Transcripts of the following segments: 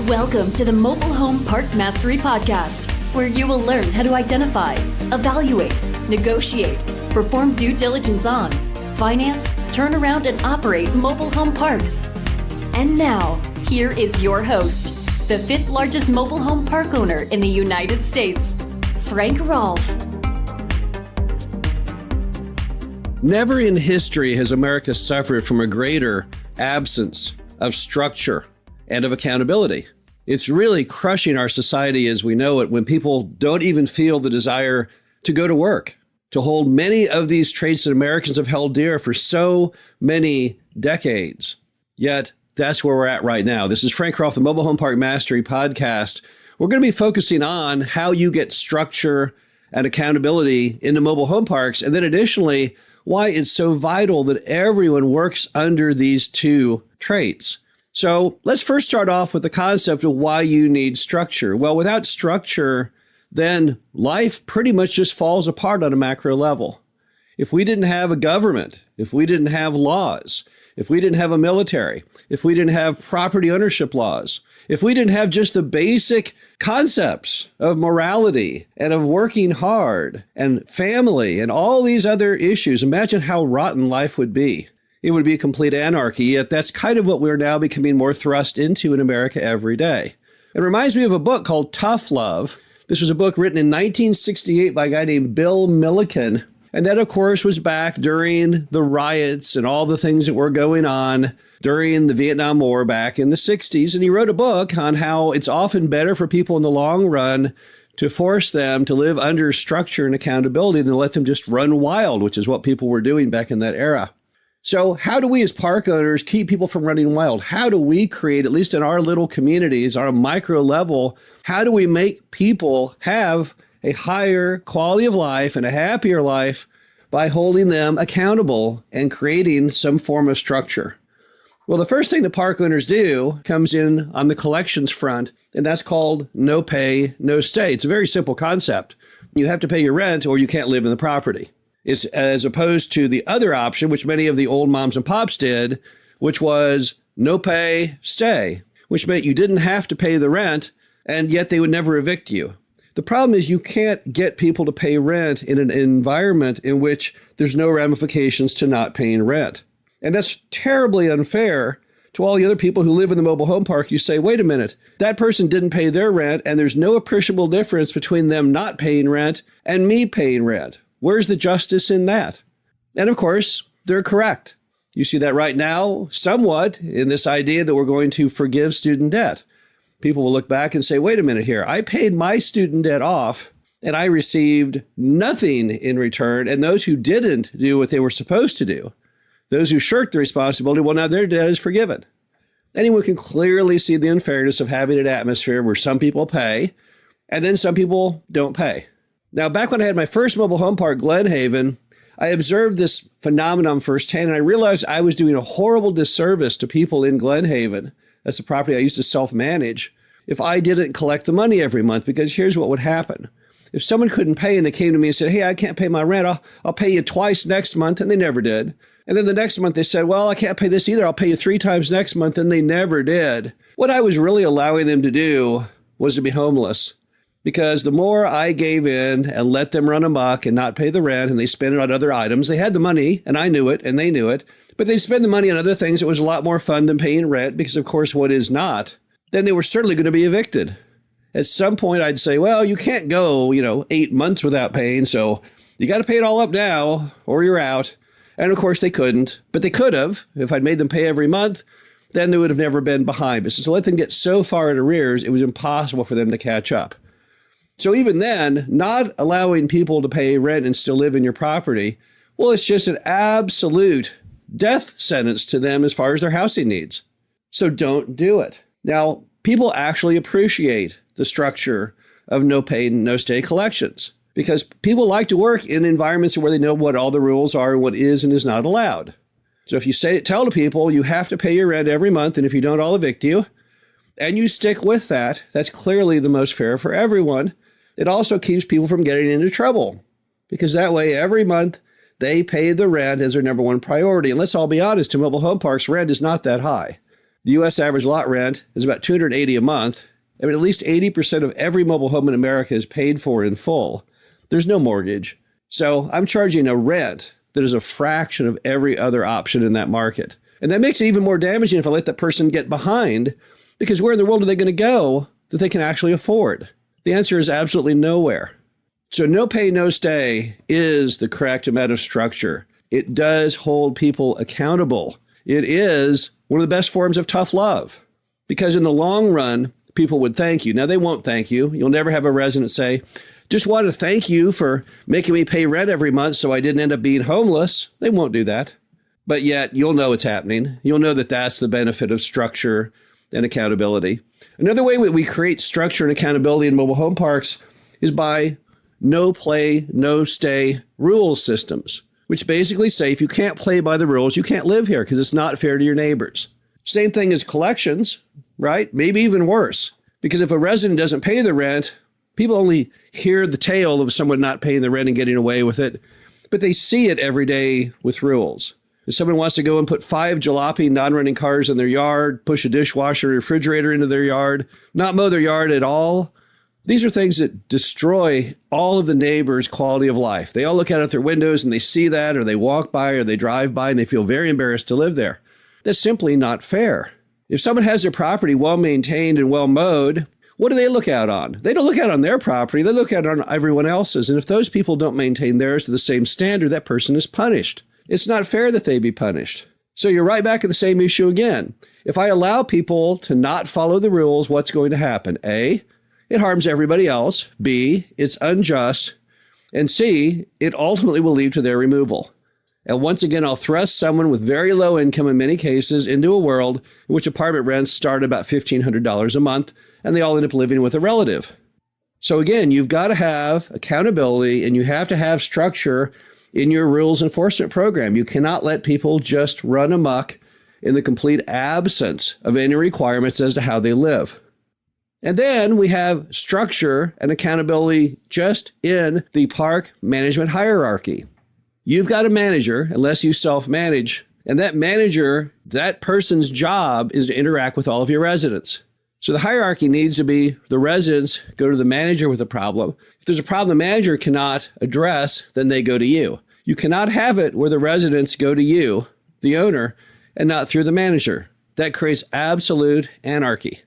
Welcome to the Mobile Home Park Mastery Podcast, where you will learn how to identify, evaluate, negotiate, perform due diligence on, finance, turn around, and operate mobile home parks. And now, here is your host, the fifth largest mobile home park owner in the United States, Frank Rolfe. Never in history has America suffered from a greater absence of structure and of accountability. It's really crushing our society as we know it when people don't even feel the desire to go to work, to hold many of these traits that Americans have held dear for so many decades. Yet, that's where we're at right now. This is Frank Rolfe, the Mobile Home Park Mastery Podcast. We're going to be focusing on how you get structure and accountability into mobile home parks, and then additionally, why it's so vital that everyone works under these two traits. So let's first start off with the concept of why you need structure. Well, without structure, then life pretty much just falls apart on a macro level. If we didn't have a government, if we didn't have laws, if we didn't have a military, if we didn't have property ownership laws, if we didn't have just the basic concepts of morality and of working hard and family and all these other issues, imagine how rotten life would be. It would be a complete anarchy, yet that's kind of what we're now becoming more thrust into in America every day. It reminds me of a book called Tough Love. This was a book written in 1968 by a guy named Bill Milliken. And that, of course, was back during the riots and all the things that were going on during the Vietnam War back in the 60s. And he wrote a book on how it's often better for people in the long run to force them to live under structure and accountability than let them just run wild, which is what people were doing back in that era. So how do we as park owners keep people from running wild? How do we create, at least in our little communities, on a micro level, how do we make people have a higher quality of life and a happier life by holding them accountable and creating some form of structure? Well, the first thing the park owners do comes in on the collections front, and that's called no pay, no stay. It's a very simple concept. You have to pay your rent or you can't live in the property. It's as opposed to the other option, which many of the old moms and pops did, which was no pay, stay, which meant you didn't have to pay the rent, and yet they would never evict you. The problem is you can't get people to pay rent in an environment in which there's no ramifications to not paying rent. And that's terribly unfair to all the other people who live in the mobile home park. You say, wait a minute, that person didn't pay their rent, and there's no appreciable difference between them not paying rent and me paying rent. Where's the justice in that? And of course, they're correct. You see that right now, somewhat, in this idea that we're going to forgive student debt. People will look back and say, wait a minute here, I paid my student debt off and I received nothing in return. And those who didn't do what they were supposed to do, those who shirked the responsibility, well, now their debt is forgiven. Anyone can clearly see the unfairness of having an atmosphere where some people pay and then some people don't pay. Now, back when I had my first mobile home park, Glen Haven, I observed this phenomenon firsthand, and I realized I was doing a horrible disservice to people in Glen Haven. That's the property I used to self-manage, if I didn't collect the money every month, because here's what would happen. If someone couldn't pay and they came to me and said, hey, I can't pay my rent, I'll pay you twice next month, and they never did. And then the next month they said, well, I can't pay this either, I'll pay you 3 times next month, and they never did. What I was really allowing them to do was to be homeless. Because the more I gave in and let them run amok and not pay the rent and they spend it on other items, they had the money and I knew it and they knew it, but they spend the money on other things that was a lot more fun than paying rent because, of course, what is not, then they were certainly going to be evicted. At some point, I'd say, well, you can't go, 8 months without paying, so you got to pay it all up now or you're out. And, of course, they couldn't, but they could have. If I'd made them pay every month, then they would have never been behind. But since I let them get so far in arrears, it was impossible for them to catch up. So even then, not allowing people to pay rent and still live in your property, well, it's just an absolute death sentence to them as far as their housing needs. So don't do it. Now, people actually appreciate the structure of no pay, no stay collections because people like to work in environments where they know what all the rules are and what is and is not allowed. So if you tell the people you have to pay your rent every month, and if you don't, I'll evict you, and you stick with that, that's clearly the most fair for everyone. It also keeps people from getting into trouble because that way every month they pay the rent as their number one priority. And let's all be honest, to mobile home parks, rent is not that high. The U.S. average lot rent is about $280 a month. I mean, at least 80% of every mobile home in America is paid for in full. There's no mortgage. So I'm charging a rent that is a fraction of every other option in that market. And that makes it even more damaging if I let that person get behind, because where in the world are they going to go that they can actually afford? The answer is absolutely nowhere. So no pay, no stay is the correct amount of structure. It does hold people accountable. It is one of the best forms of tough love, because in the long run, people would thank you. Now, they won't thank you. You'll never have a resident say, just wanted to thank you for making me pay rent every month so I didn't end up being homeless. They won't do that. But yet you'll know it's happening. You'll know that that's the benefit of structure and accountability. Another way we create structure and accountability in mobile home parks is by no play, no stay rule systems, which basically say if you can't play by the rules, you can't live here because it's not fair to your neighbors. Same thing as collections, right? Maybe even worse, because if a resident doesn't pay the rent, people only hear the tale of someone not paying the rent and getting away with it, but they see it every day with rules. If someone wants to go and put 5 jalopy non-running cars in their yard, push a dishwasher or refrigerator into their yard, not mow their yard at all, these are things that destroy all of the neighbors' quality of life. They all look out at their windows and they see that, or they walk by or they drive by and they feel very embarrassed to live there. That's simply not fair. If someone has their property well maintained and well mowed, what do they look out on? They don't look out on their property. They look out on everyone else's. And if those people don't maintain theirs to the same standard, that person is punished. It's not fair that they be punished. So you're right back at the same issue again. If I allow people to not follow the rules, what's going to happen? A, it harms everybody else. B, it's unjust. And C, it ultimately will lead to their removal. And once again, I'll thrust someone with very low income in many cases into a world in which apartment rents start about $1,500 a month, and they all end up living with a relative. So again, you've got to have accountability and you have to have structure in your rules enforcement program. You cannot let people just run amok in the complete absence of any requirements as to how they live. And then we have structure and accountability just in the park management hierarchy. You've got a manager, unless you self-manage, and that manager, that person's job is to interact with all of your residents. So the hierarchy needs to be the residents go to the manager with a problem. If there's a problem the manager cannot address, then they go to you. You cannot have it where the residents go to you, the owner, and not through the manager. That creates absolute anarchy.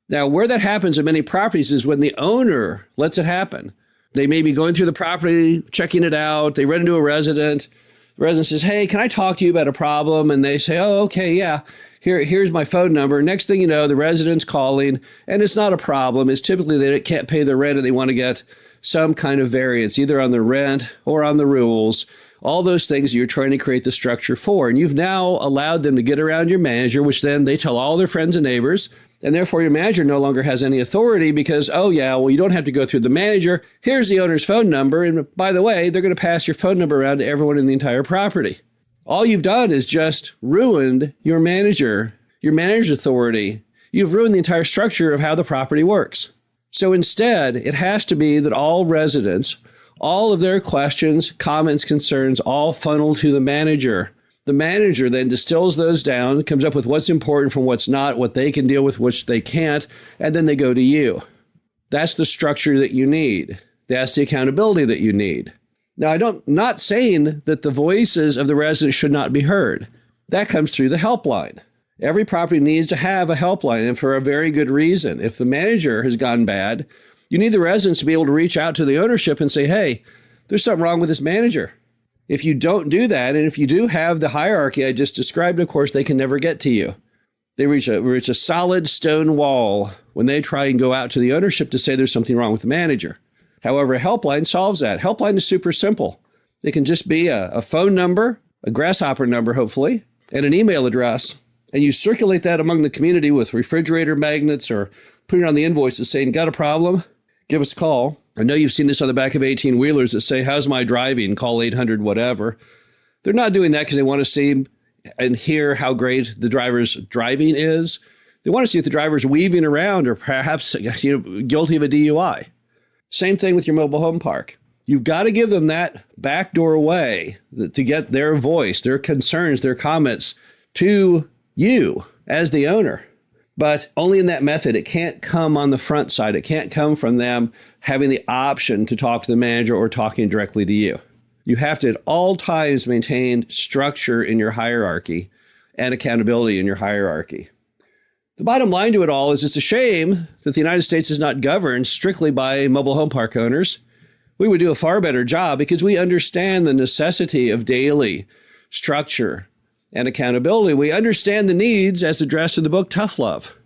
Now, where that happens in many properties is when the owner lets it happen. They may be going through the property, checking it out. They run into a resident. The resident says, hey, can I talk to you about a problem? And they say, oh, okay, yeah. Here's my phone number. Next thing you know, the resident's calling, and it's not a problem. It's typically they can't pay their rent and they want to get some kind of variance, either on the rent or on the rules. All those things you're trying to create the structure for. And you've now allowed them to get around your manager, which then they tell all their friends and neighbors. And therefore, your manager no longer has any authority because, oh, yeah, well, you don't have to go through the manager. Here's the owner's phone number. And by the way, they're going to pass your phone number around to everyone in the entire property. All you've done is just ruined your manager's authority. You've ruined the entire structure of how the property works. So instead, it has to be that all residents, all of their questions, comments, concerns, all funnel to the manager. The manager then distills those down, comes up with what's important from what's not, what they can deal with, which they can't, and then they go to you. That's the structure that you need. That's the accountability that you need. Now, not saying that the voices of the residents should not be heard. That comes through the helpline. Every property needs to have a helpline, and for a very good reason. If the manager has gone bad, you need the residents to be able to reach out to the ownership and say, hey, there's something wrong with this manager. If you don't do that, and if you do have the hierarchy I just described, of course, they can never get to you. They reach a solid stone wall when they try and go out to the ownership to say there's something wrong with the manager. However, a helpline solves that. Helpline is super simple. It can just be a phone number, a grasshopper number, hopefully, and an email address. And you circulate that among the community with refrigerator magnets or putting on the invoices saying, got a problem? Give us a call. I know you've seen this on the back of 18-wheelers that say, how's my driving? Call 800 whatever. They're not doing that because they want to see and hear how great the driver's driving is. They want to see if the driver's weaving around or perhaps guilty of a DUI. Same thing with your mobile home park. You've got to give them that backdoor way to get their voice, their concerns, their comments to you as the owner. but only in that method. It can't come on the front side. It can't come from them having the option to talk to the manager or talking directly to you. You have to at all times maintain structure in your hierarchy and accountability in your hierarchy. The bottom line to it all is it's a shame that the United States is not governed strictly by mobile home park owners. We would do a far better job because we understand the necessity of daily structure and accountability. We understand the needs as addressed in the book Tough Love,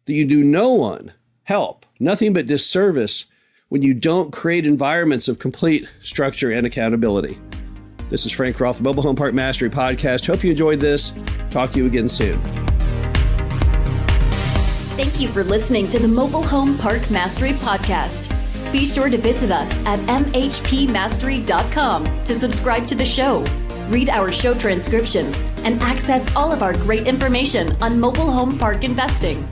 that you do no one help, nothing but disservice when you don't create environments of complete structure and accountability. This is Frank Roth, Mobile Home Park Mastery Podcast. Hope you enjoyed this. Talk to you again soon. Thank you for listening to the Mobile Home Park Mastery Podcast. Be sure to visit us at mhpmastery.com to subscribe to the show, read our show transcriptions, and access all of our great information on mobile home park investing.